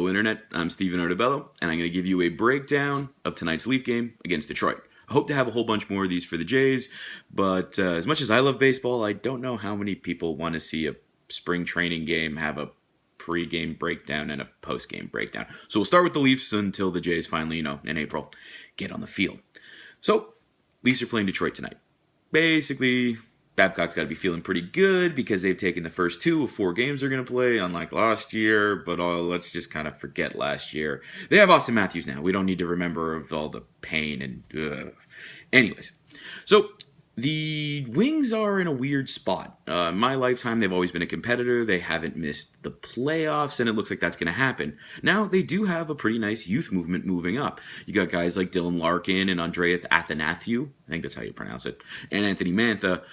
Internet. I'm Steven Artabello, and I'm going to give you a breakdown of tonight's Leaf game against Detroit. I hope to have a whole bunch more of these for the Jays, but as much as I love baseball, I don't know how many people want to see a spring training game have a pre-game breakdown and a post-game breakdown. So we'll start with the Leafs until the Jays finally, in April, get on the field. So, Leafs are playing Detroit tonight. Basically, Babcock's got to be feeling pretty good because they've taken the first 2 of 4 games they're going to play, unlike last year. But let's just kind of forget last year. They have Austin Matthews now. We don't need to remember of all the pain and... Anyways, so the Wings are in a weird spot. In my lifetime, they've always been a competitor. They haven't missed the playoffs, and it looks like that's going to happen. Now, they do have a pretty nice youth movement moving up. You got guys like Dylan Larkin and Andreas Athanasiou, I think that's how you pronounce it, and Anthony Mantha.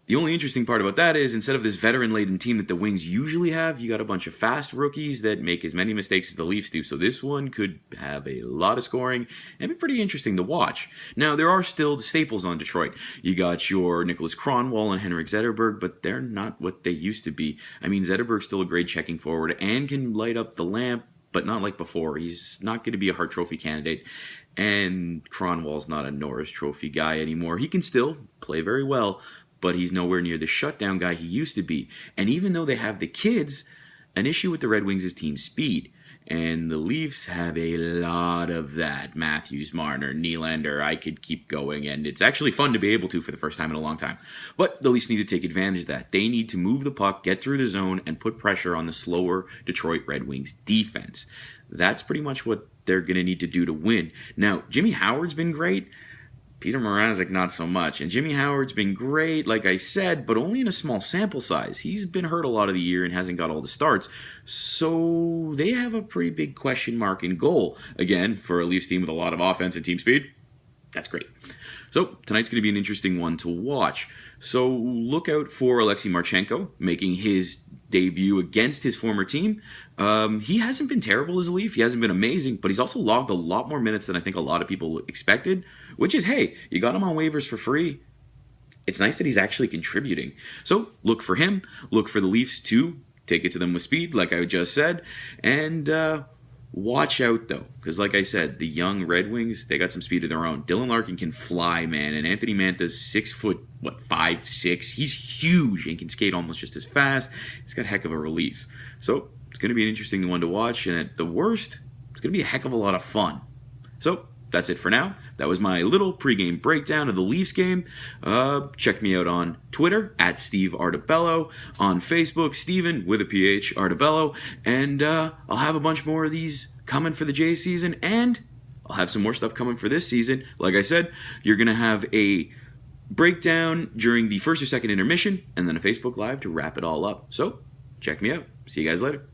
The only interesting part about that is instead of this veteran-laden team that the Wings usually have, you got a bunch of fast rookies that make as many mistakes as the Leafs do. So this one could have a lot of scoring and be pretty interesting to watch. Now, there are still the staples on Detroit. You got your Nicholas Kronwall and Henrik Zetterberg, but they're not what they used to be. I mean, Zetterberg's still a great checking forward and can light up the lamp, but not like before. He's not going to be a Hart Trophy candidate. And Kronwall's not a Norris Trophy guy anymore. He can still play very well, but he's nowhere near the shutdown guy he used to be. And even though they have the kids, an issue with the Red Wings is team speed. And the Leafs have a lot of that. Matthews, Marner, Nylander, I could keep going. And it's actually fun to be able to for the first time in a long time. But the Leafs need to take advantage of that. They need to move the puck, get through the zone, and put pressure on the slower Detroit Red Wings defense. That's pretty much what they're going to need to do to win. Now, Jimmy Howard's been great. Peter Mrazek, not so much. And Jimmy Howard's been great, like I said, but only in a small sample size. He's been hurt a lot of the year and hasn't got all the starts. So they have a pretty big question mark in goal. Again, for a Leafs team with a lot of offense and team speed, that's great. So tonight's going to be an interesting one to watch. So look out for Alexei Marchenko making his debut against his former team. He hasn't been terrible as a Leaf. He hasn't been amazing, but he's also logged a lot more minutes than I think a lot of people expected, which is, hey, you got him on waivers for free. It's nice that he's actually contributing. So look for him. Look for the Leafs to take it to them with speed, like I just said. And watch out, though, because like I said, the young Red Wings, they got some speed of their own. Dylan Larkin can fly, man, and Anthony Mantha's 5'6". He's huge and can skate almost just as fast. He's got a heck of a release. So it's going to be an interesting one to watch, and at the worst, it's going to be a heck of a lot of fun. So that's it for now. That was my little pregame breakdown of the Leafs game. Check me out on Twitter, at Steve Artabello. On Facebook, Steven, with a PH, Artabello. And I'll have a bunch more of these coming for the Jays season. And I'll have some more stuff coming for this season. Like I said, you're going to have a breakdown during the first or second intermission. And then a Facebook Live to wrap it all up. So check me out. See you guys later.